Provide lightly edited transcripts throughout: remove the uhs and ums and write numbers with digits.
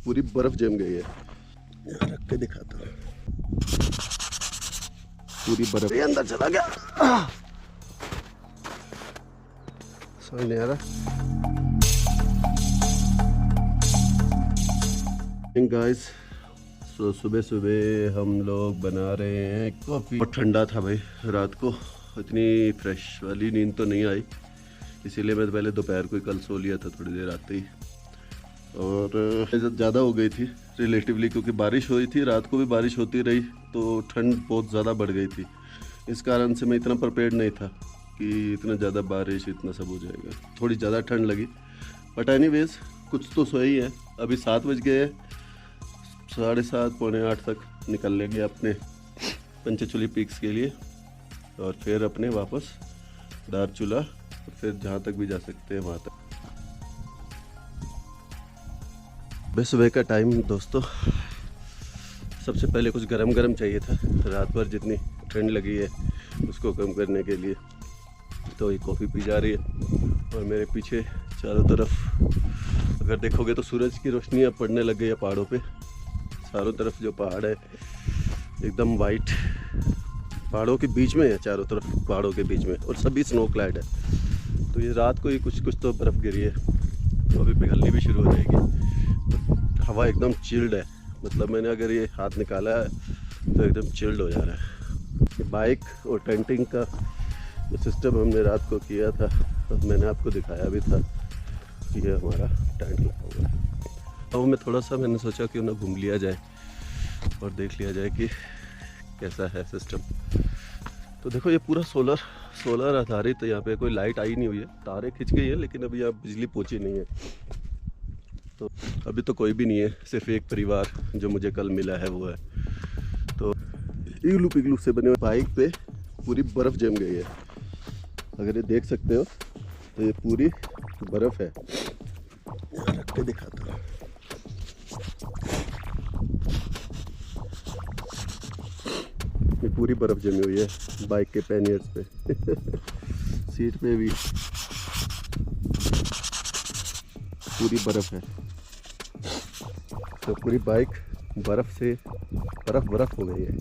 पूरी बर्फ जम गई है। यहाँ रख के दिखाता हूँ, पूरी बर्फ ये अंदर चला गया, समझ नहीं आ रहा। गाइस, तो सुबह सुबह हम लोग बना रहे हैं कॉफ़ी। बहुत ठंडा था भाई, रात को इतनी फ्रेश वाली नींद तो नहीं आई, इसीलिए मैं पहले दोपहर को ही कल सो लिया था थोड़ी देर आते ही। और ज़्यादा हो गई थी रिलेटिवली, क्योंकि बारिश हुई थी, रात को भी बारिश होती रही तो ठंड बहुत ज़्यादा बढ़ गई थी। इस कारण से मैं इतना प्रिपेयर्ड नहीं था कि इतना ज़्यादा बारिश इतना सब हो जाएगा, थोड़ी ज़्यादा ठंड लगी। बट एनीवेज कुछ तो सोई है। अभी 7 बज गए हैं, 7:30 पौने 8 तक निकल लेंगे अपने पंचचूली पीक्स के लिए, और फिर अपने वापस दारचूला, और फिर जहाँ तक भी जा सकते हैं वहाँ तक। बस सुबह का टाइम दोस्तों, सबसे पहले कुछ गरम गरम चाहिए था। रात भर जितनी ठंड लगी है उसको कम करने के लिए तो ये कॉफ़ी पी जा रही है। और मेरे पीछे चारों तरफ अगर देखोगे तो सूरज की रोशनी अब पड़ने लग गई है पहाड़ों पे। चारों तरफ जो पहाड़ है एकदम वाइट, पहाड़ों के बीच में है, चारों तरफ पहाड़ों के बीच में, और सभी स्नो क्लैड है। तो ये रात को ही कुछ तो बर्फ़ गिरी है, तो अभी पिघलनी भी शुरू हो जाएगी। हवा एकदम चिल्ड है, मतलब मैंने अगर ये हाथ निकाला है तो एकदम चिल्ड हो जा रहा है। बाइक और टेंटिंग का जो सिस्टम हमने रात को किया था, तो मैंने आपको दिखाया भी था कि ये हमारा टेंट लगा हुआ है। तो मैं थोड़ा सा मैंने सोचा क्यों ना घूम लिया जाए और देख लिया जाए कि कैसा है सिस्टम। तो देखो ये पूरा सोलर आधारित, यहाँ पे कोई लाइट आई नहीं हुई है, तारे खिंच गई है लेकिन अभी यहाँ बिजली पहुँची नहीं है। तो अभी तो कोई भी नहीं है, सिर्फ एक परिवार जो मुझे कल मिला है वो है। तो इग्लू पिग्लू से बने हुए बाइक पे पूरी बर्फ़ जम गई है, अगर ये देख सकते हो तो ये पूरी बर्फ़ है। यहाँ रख के दिखाता हूँ, ये पूरी बर्फ़ जमी हुई है बाइक के पैनियर्स पे सीट पे भी पूरी बर्फ़ है। तो पूरी बाइक बर्फ़ से बर्फ़ हो गई है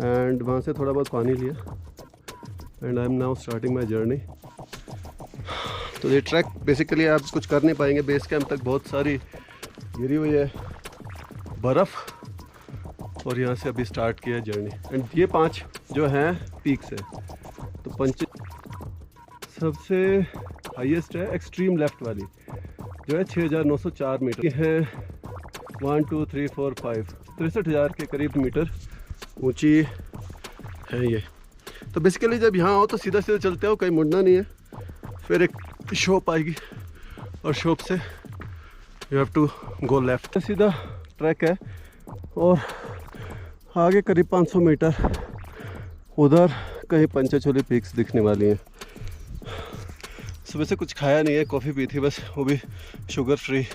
एंड वहाँ से थोड़ा बहुत पानी लिया and I am now starting my journey. तो ये ट्रैक बेसिकली आप कुछ कर नहीं पाएंगे, बेस कैंप तक बहुत सारी गिरी हुई है बर्फ़, और यहाँ से अभी स्टार्ट किया जर्नी। एंड ये 5 जो हैं पीक्स है। तो सबसे हाईएस्ट है एक्सट्रीम लेफ्ट वाली जो है 6,904 मीटर की है। 1 2 3 4 5 63,000 के करीब मीटर ऊंची है ये। तो बेसिकली जब यहाँ आओ तो सीधा सीधा चलते हो, कहीं मुड़ना नहीं है। फिर एक शॉप आएगी और शॉप से you have to go left, सीधा ट्रैक है। और आगे करीब 500 मीटर उधर कहीं पंचचूली पीक्स दिखने वाली हैं। सुबह से कुछ खाया नहीं है, कॉफ़ी पी थी बस, वो भी शुगर फ्री,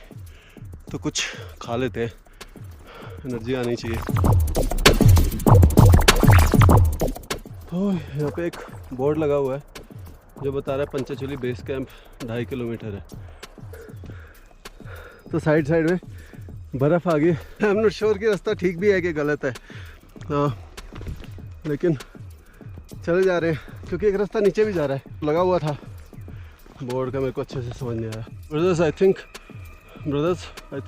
तो कुछ खा लेते हैं, एनर्जी आनी चाहिए। तो यहाँ पे एक बोर्ड लगा हुआ है जो बता रहा है पंचचूली बेस कैंप 2.5 किलोमीटर है। तो साइड में बर्फ़ आ गई। आई एम नॉट श्योर कि रास्ता ठीक भी है कि गलत है, तो लेकिन चले जा रहे हैं क्योंकि एक रास्ता नीचे भी जा रहा है, लगा हुआ था बोर्ड का, मेरे को अच्छे से समझ नहीं आया। Brothers I think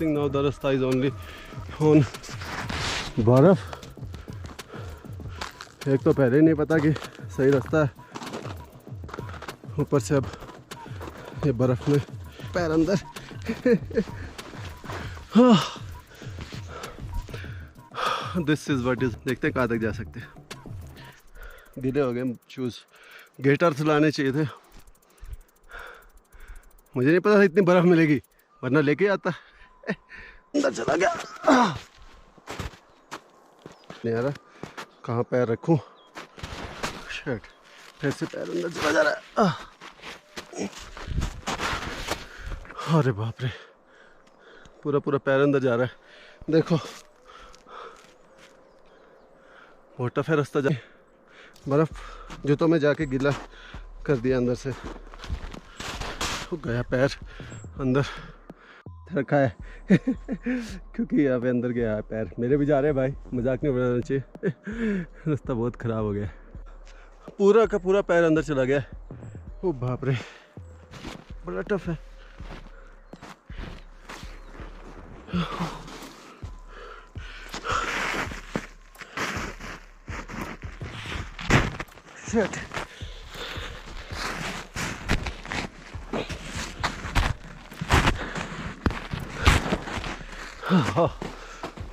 now the रास्ता इज़ ओनली ऑन बर्फ़। एक तो पहले ही नहीं पता कि सही रास्ता है, ऊपर से अब ये बर्फ़ में पैर अंदर दिस इज़ व्हाट इज़। देखते हैं कहाँ तक जा सकते हैं। गीले हो गए शूज़, गेटर्स लाने चाहिए थे, मुझे नहीं पता था इतनी बर्फ़ मिलेगी, वरना लेके आता। अंदर चला गया, नहीं आ रहा कहाँ पैर रखूं। शर्ट फिर से पैर अंदर चला जा रहा है। अरे बाप रे, पूरा पूरा पैर अंदर जा रहा है। देखो बहुत टफ है रास्ता, जाए बर्फ़ जूतों में जाके गीला कर दिया अंदर से, तो गया पैर अंदर रखा है क्योंकि यहाँ पे अंदर गया है पैर। मेरे भी जा रहे हैं भाई, मजाक नहीं बनाना चाहिए। रास्ता बहुत ख़राब हो गया, पूरा का पूरा पैर अंदर चला गया। ओ बाप रे, बड़ा टफ है। शिट,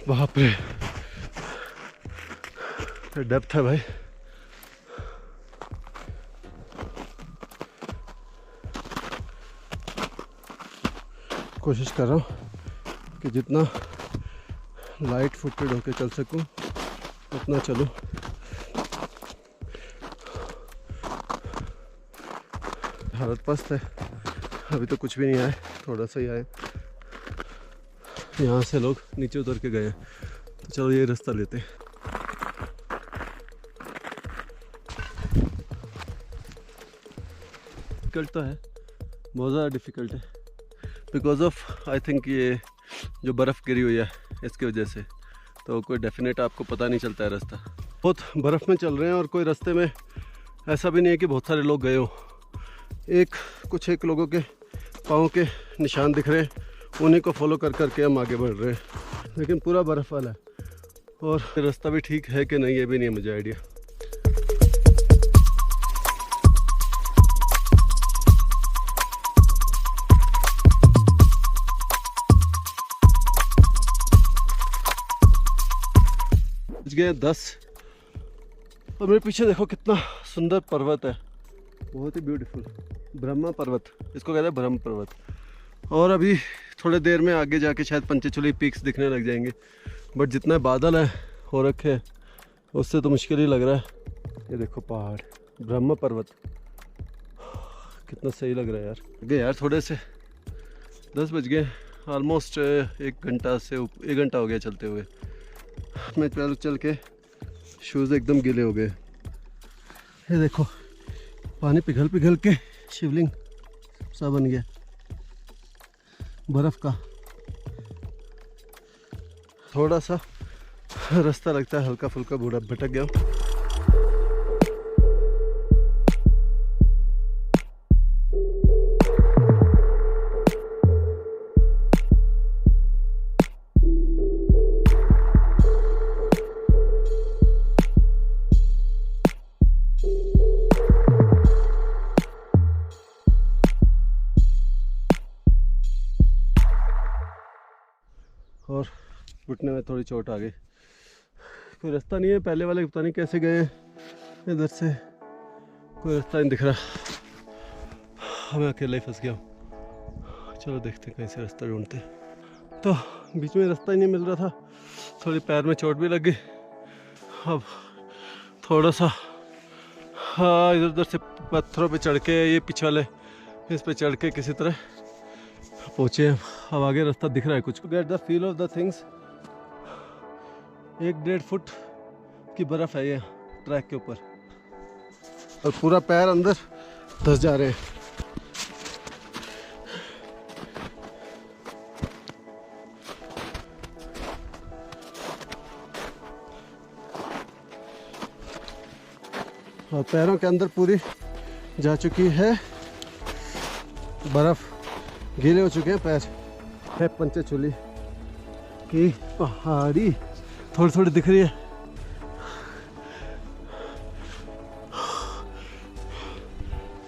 बाप रे, डेप्थ है भाई। कोशिश कर रहा हूँ कि जितना लाइट फुटेड होके चल सकूँ उतना चलूँ। हालत पस्त है, अभी तो कुछ भी नहीं आए, थोड़ा सा ही आए। यहाँ से लोग नीचे उतर के गए हैं, तो चलो ये रास्ता लेते हैं। डिफ़िकल्ट तो है, बहुत ज़्यादा डिफ़िकल्ट है, बिकॉज ऑफ आई थिंक ये जो बर्फ़ गिरी हुई है इसकी वजह से, तो कोई डेफिनेट आपको पता नहीं चलता है रास्ता। बहुत बर्फ़ में चल रहे हैं और कोई रास्ते में ऐसा भी नहीं है कि बहुत सारे लोग गए हो। कुछ लोगों के पाँव के निशान दिख रहे हैं, उन्हीं को फॉलो कर करके हम आगे बढ़ रहे हैं, लेकिन पूरा बर्फ़ वाला है और रास्ता भी ठीक है कि नहीं ये भी नहीं है मुझे आइडिया। बज गए 10 और मेरे पीछे देखो कितना सुंदर पर्वत है, बहुत ही ब्यूटीफुल ब्रह्मा पर्वत, इसको कहते हैं ब्रह्म पर्वत। और अभी थोड़े देर में आगे जाके शायद पंचेचुली पीक्स दिखने लग जाएंगे, बट जितना बादल है हो रखे हैं उससे तो मुश्किल ही लग रहा है। ये देखो पहाड़, ब्रह्मा पर्वत, कितना सही लग रहा है यार। आगे यार थोड़े से 10 बज गए, ऑलमोस्ट 1 घंटा हो गया चलते हुए। मैं चल के शूज़ एकदम गीले हो गए। ये देखो पानी पिघल पिघल के शिवलिंग सा बन गया बर्फ़ का। थोड़ा सा रास्ता लगता है हल्का फुल्का बूढ़ा भटक गया। और घुटने में थोड़ी चोट आ गई। कोई रास्ता नहीं है, पहले वाले पता नहीं कैसे गए, इधर से कोई रास्ता नहीं दिख रहा। मैं अकेला ही फंस गया हूँ। चलो देखते हैं कहीं से रास्ता ढूंढते हैं। तो बीच में रास्ता ही नहीं मिल रहा था, थोड़ी पैर में चोट भी लग गई। अब थोड़ा सा इधर उधर से पत्थरों पे चढ़ के, ये पीछे वाले इस पे चढ़ के किसी तरह पहुँचे। अब आगे रास्ता दिख रहा है कुछ। Get the feel of the things. 1-1.5 foot की बर्फ़ है ये ट्रैक के ऊपर और पूरा पैर अंदर धंस जा रहे हैं। और पैरों के अंदर पूरी जा चुकी है बर्फ़, गीले हो चुके हैं पैर। है पंचेचुली की पहाड़ी थोड़ी थोड़ी दिख रही है।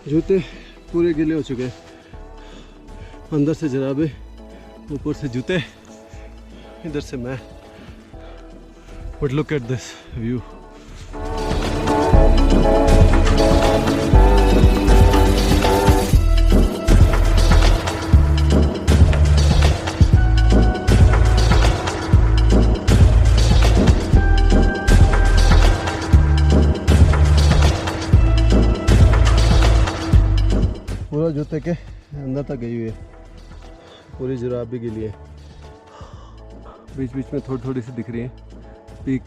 जूते पूरे गीले हो चुके हैं, अंदर से जराबे, ऊपर से जूते, इधर से मैं। But look at this view. पूरा जूते के अंदर तक गई हुई है, पूरी जुराब भी गिली है। बीच बीच में थोड़ी थोड़ी सी दिख रही है। पीक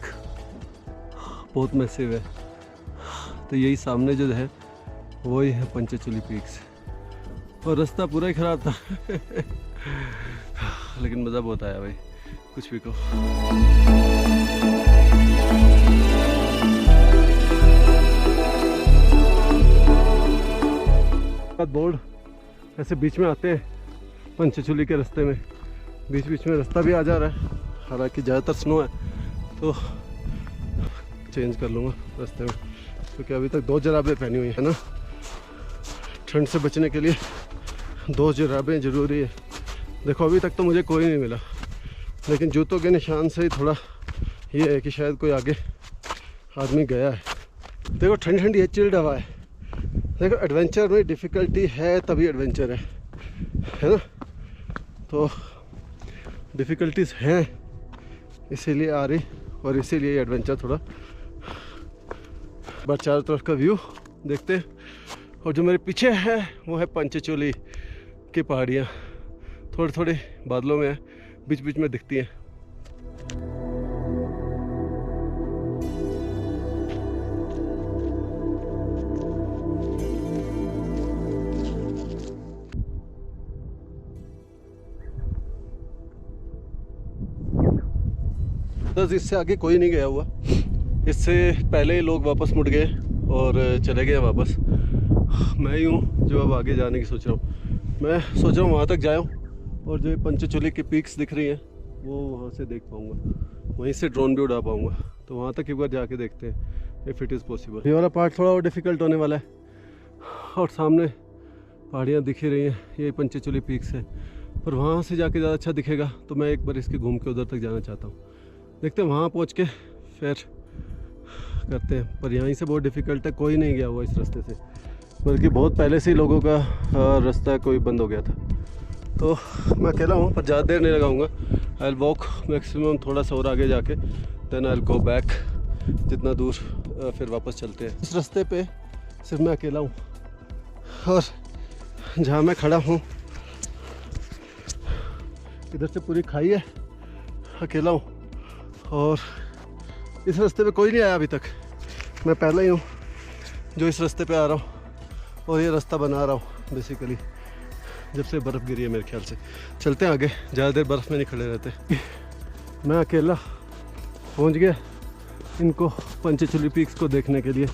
बहुत मैसिव है। तो यही सामने जो है वही है पंचचूली पीक्स। और रास्ता पूरा ही ख़राब था लेकिन मज़ा बहुत आया भाई, कुछ भी को। बोर्ड ऐसे बीच में आते हैं पंचचूली के रास्ते में, बीच बीच में रास्ता भी आ जा रहा है। हालांकि ज़्यादातर स्नो है तो चेंज कर लूँगा रास्ते में, क्योंकि अभी तक 2 जुराबें पहनी हुई है ना। ठंड से बचने के लिए 2 जुराबें ज़रूरी है। देखो अभी तक तो मुझे कोई नहीं मिला, लेकिन जूतों के निशान से ही थोड़ा ये है कि शायद कोई आगे आदमी गया है। देखो ठंडी ठंडी है, चिल्ड हवा है। देखो एडवेंचर में डिफ़िकल्टी है तभी एडवेंचर है ना। तो डिफ़िकल्टीज हैं इसीलिए आ रही, और इसीलिए एडवेंचर थोड़ा। बस चारों तरफ का व्यू देखते हैं। और जो मेरे पीछे है वो है पंचचूली की पहाड़ियाँ। थोड़े थोड़े बादलों में है, बीच बीच में दिखती हैं। बस इससे आगे कोई नहीं गया हुआ, इससे पहले ही लोग वापस मुड़ गए और चले गए वापस। मैं ही हूँ जो अब आगे जाने की सोच रहा हूँ। मैं सोच रहा हूँ वहाँ तक जाऊँ और जो पंचचूली की पीक्स दिख रही हैं वो वहाँ से देख पाऊँगा, वहीं से ड्रोन भी उड़ा पाऊँगा। तो वहाँ तक एक बार जाके देखते हैं इफ़ इट इज़ पॉसिबल। ये वाला पार्ट थोड़ा और डिफ़िकल्ट होने वाला है। और सामने पहाड़ियाँ दिख ही रही हैं, यही पंचचूली पीक्स है। पर वहाँ से जाके ज़्यादा अच्छा दिखेगा, तो मैं एक बार इसके घूम के उधर तक जाना चाहता हूँ। देखते हैं वहाँ पहुँच के फिर करते हैं। पर यहीं से बहुत डिफ़िकल्ट है, कोई नहीं गया हुआ इस रास्ते से, बल्कि बहुत पहले से ही लोगों का रास्ता कोई बंद हो गया था। तो मैं अकेला हूँ, पर ज़्यादा देर नहीं लगाऊंगा। आई विल वॉक मैक्सिमम थोड़ा सा और आगे जाके, then I will go back जितना दूर, फिर वापस चलते हैं। इस रास्ते पे सिर्फ मैं अकेला हूँ, और जहाँ मैं खड़ा हूँ इधर से पूरी खाई है, अकेला हूँ। और इस रास्ते पे कोई नहीं आया अभी तक, मैं पहले ही हूँ जो इस रास्ते पे आ रहा हूँ, और ये रास्ता बना रहा हूँ बेसिकली जब से बर्फ़ गिरी है मेरे ख्याल से। चलते हैं आगे, ज़्यादा देर बर्फ़ में नहीं खड़े रहते। मैं अकेला पहुँच गया इनको पंचचूली पीक्स को देखने के लिए,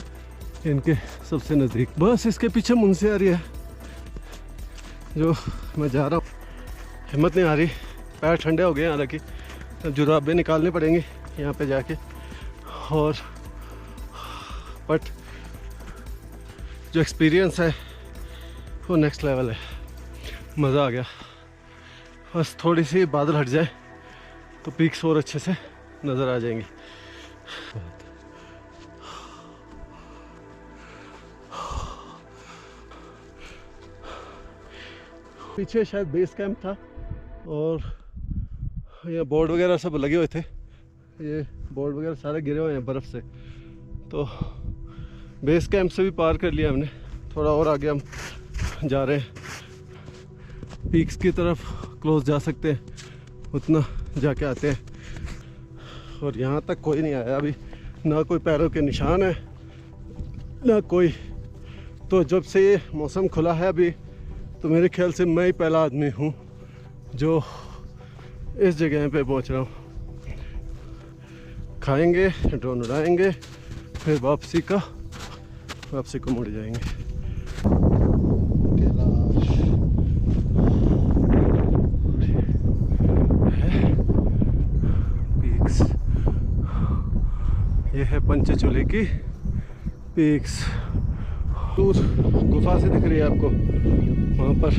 इनके सबसे नज़दीक। बस इसके पीछे मुनस्यारी है जो मैं जा रहा हूँ। हिम्मत नहीं आ रही, पैर ठंडे हो गए, हालांकि जुराबें निकालने पड़ेंगे यहाँ पे जाके। और बट जो एक्सपीरियंस है वो नेक्स्ट लेवल है, मज़ा आ गया। बस थोड़ी सी बादल हट जाए तो पीक्स और अच्छे से नज़र आ जाएंगे। पीछे शायद बेस कैंप था, और ये बोर्ड वगैरह सब लगे हुए थे। ये बोर्ड वगैरह सारे गिरे हुए हैं बर्फ़ से। तो बेस कैंप से भी पार कर लिया हमने, थोड़ा और आगे हम जा रहे हैं। पीक्स की तरफ क्लोज जा सकते हैं, उतना जाके आते हैं। और यहाँ तक कोई नहीं आया अभी, ना कोई पैरों के निशान है ना कोई। तो जब से ये मौसम खुला है अभी, तो मेरे ख्याल से मैं ही पहला आदमी हूँ जो इस जगह पे पहुँच रहा हूँ। खाएंगे, ड्रोन उड़ाएंगे, फिर वापसी को मुड़ जाएंगे। पीक्स, ये है पंचचूली की पीक्स। दूर गुफा से दिख रही है आपको, वहाँ पर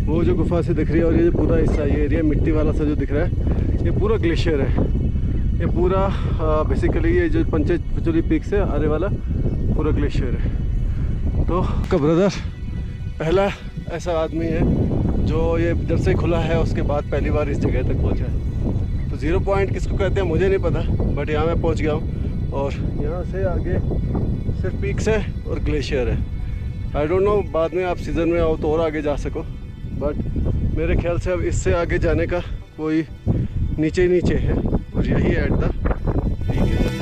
वो जो गुफा से दिख रही है। और ये जो पूरा हिस्सा, ये एरिया मिट्टी वाला सा जो दिख रहा है, ये पूरा ग्लेशियर है। ये पूरा बेसिकली ये जो पंचचूली पीक से आने वाला पूरा ग्लेशियर है। तो का ब्रदर पहला ऐसा आदमी है जो ये जब से खुला है उसके बाद पहली बार इस जगह तक पहुंचा है। तो 0 पॉइंट किसको कहते हैं मुझे नहीं पता, बट यहाँ मैं पहुंच गया हूँ और यहाँ से आगे सिर्फ पीक्स है और ग्लेशियर है। आई डोंट नो बाद में आप सीज़न में आओ तो और आगे जा सको, बट मेरे ख्याल से अब इससे आगे जाने का कोई नीचे ही नीचे है और यही एट द पीक है।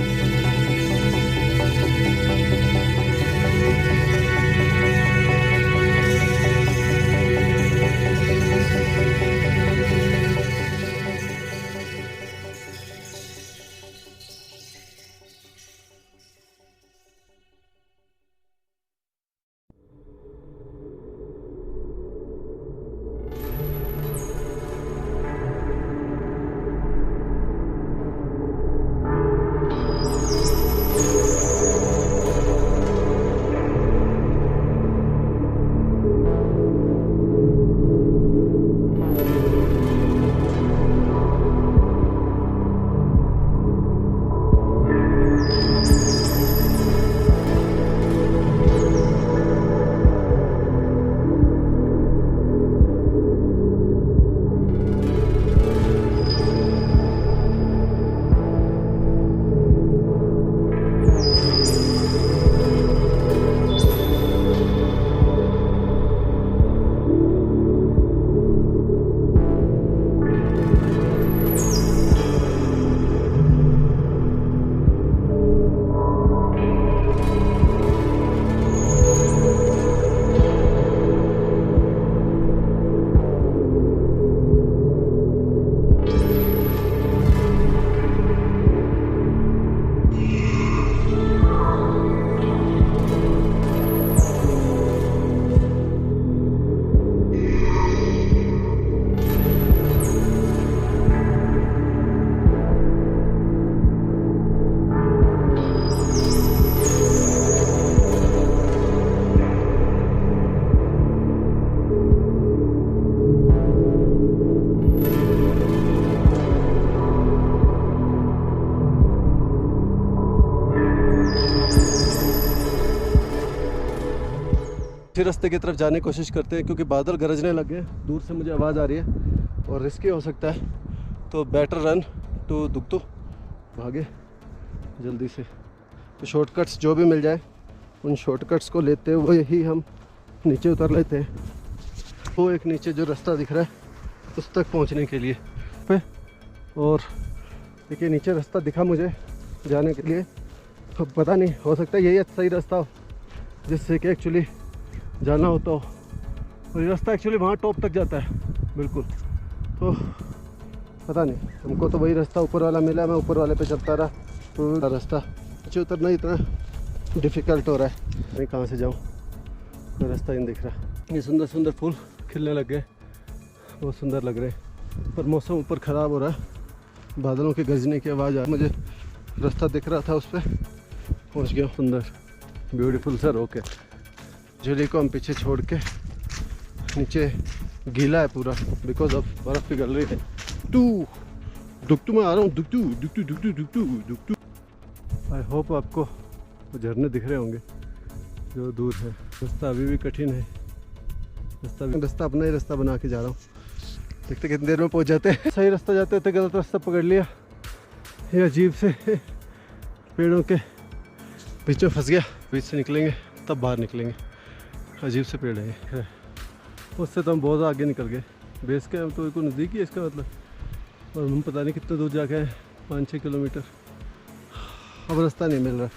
इसी रास्ते की तरफ जाने की कोशिश करते हैं क्योंकि बादल गरजने लग गए। दूर से मुझे आवाज़ आ रही है और रिस्की हो सकता है, तो बेटर रन टू दुक्तू, भागे जल्दी से। तो शॉर्टकट्स जो भी मिल जाए उन शॉर्टकट्स को लेते हुए ही हम नीचे उतर लेते हैं। वो एक नीचे जो रास्ता दिख रहा है उस तक पहुंचने के लिए पे, और देखिए नीचे रास्ता दिखा मुझे जाने के लिए। तो पता नहीं, हो सकता है यही सही रास्ता हो जिससे कि एक्चुअली जाना होता हो, और ये रास्ता एक्चुअली वहाँ टॉप तक जाता है बिल्कुल। तो पता नहीं, हमको तो वही रास्ता ऊपर वाला मिला, मैं ऊपर वाले पे चलता रहा, तो रास्ता नीचे उतरना इतना डिफ़िकल्ट हो रहा है। मैं कहाँ से जाऊँ, कोई रास्ता नहीं दिख रहा। ये सुंदर सुंदर फूल खिलने लग गए, बहुत सुंदर लग रहे हैं, पर मौसम ऊपर ख़राब हो रहा है। बादलों के गरजने की आवाज़ आ, मुझे रास्ता दिख रहा था उस पर पहुँच गया। सुंदर ब्यूटीफुल सर। ओके, झूली को हम पीछे छोड़ के, नीचे गीला है पूरा बिकॉज ऑफ बर्फ़ पिघल रही है। दुक्तू मैं आ रहा हूँ, दुक्तू दुक्तू दुक्तू दुक्तू दुक्तू। आई होप आपको वो झरने दिख रहे होंगे जो दूर है। रास्ता अभी भी कठिन है, रास्ता अपना ही रास्ता बना के जा रहा हूँ, देखते कितनी देर में पहुँच जाते हैं। सही रास्ता जाते होते गलत रास्ता पकड़ लिया, ये अजीब से पेड़ों के बीच में फंस गया। बीच से निकलेंगे तब बाहर निकलेंगे, अजीब से पेड़ है। उससे तो हम बहुत आगे निकल गए, बेस कैंप तो बिल्कुल नज़दीक ही है इसका मतलब, और हम पता नहीं कितने दूर जाके हैं, 5-6 किलोमीटर। अब रास्ता नहीं मिल रहा,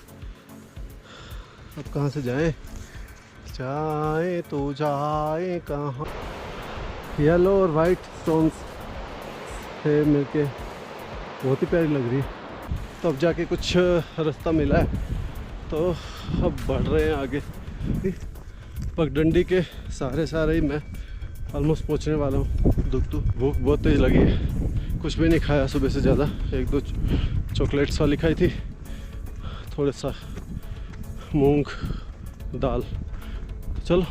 अब कहाँ से जाएं? जाए तो जाए कहाँ? येलो और वाइट स्टोन्स से मिलके बहुत ही प्यारी लग रही है। तो अब जाके कुछ रास्ता मिला है, तो अब बढ़ रहे हैं आगे। पगडंडी के सारे ही मैं ऑलमोस्ट पहुंचने वाला हूँ। दुक्तू भूख बहुत तेज़ लगी है, कुछ भी नहीं खाया सुबह से ज़्यादा, 1-2 चॉकलेट्स वाली खाई थी, थोड़ा सा मूंग दाल। तो चलो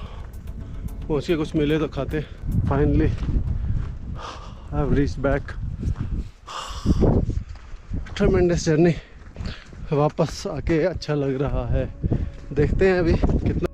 पहुँच के कुछ मिले तो खाते। Finally I have reached back. ट्रेमेंडस journey, वापस आके अच्छा लग रहा है। देखते हैं अभी कितना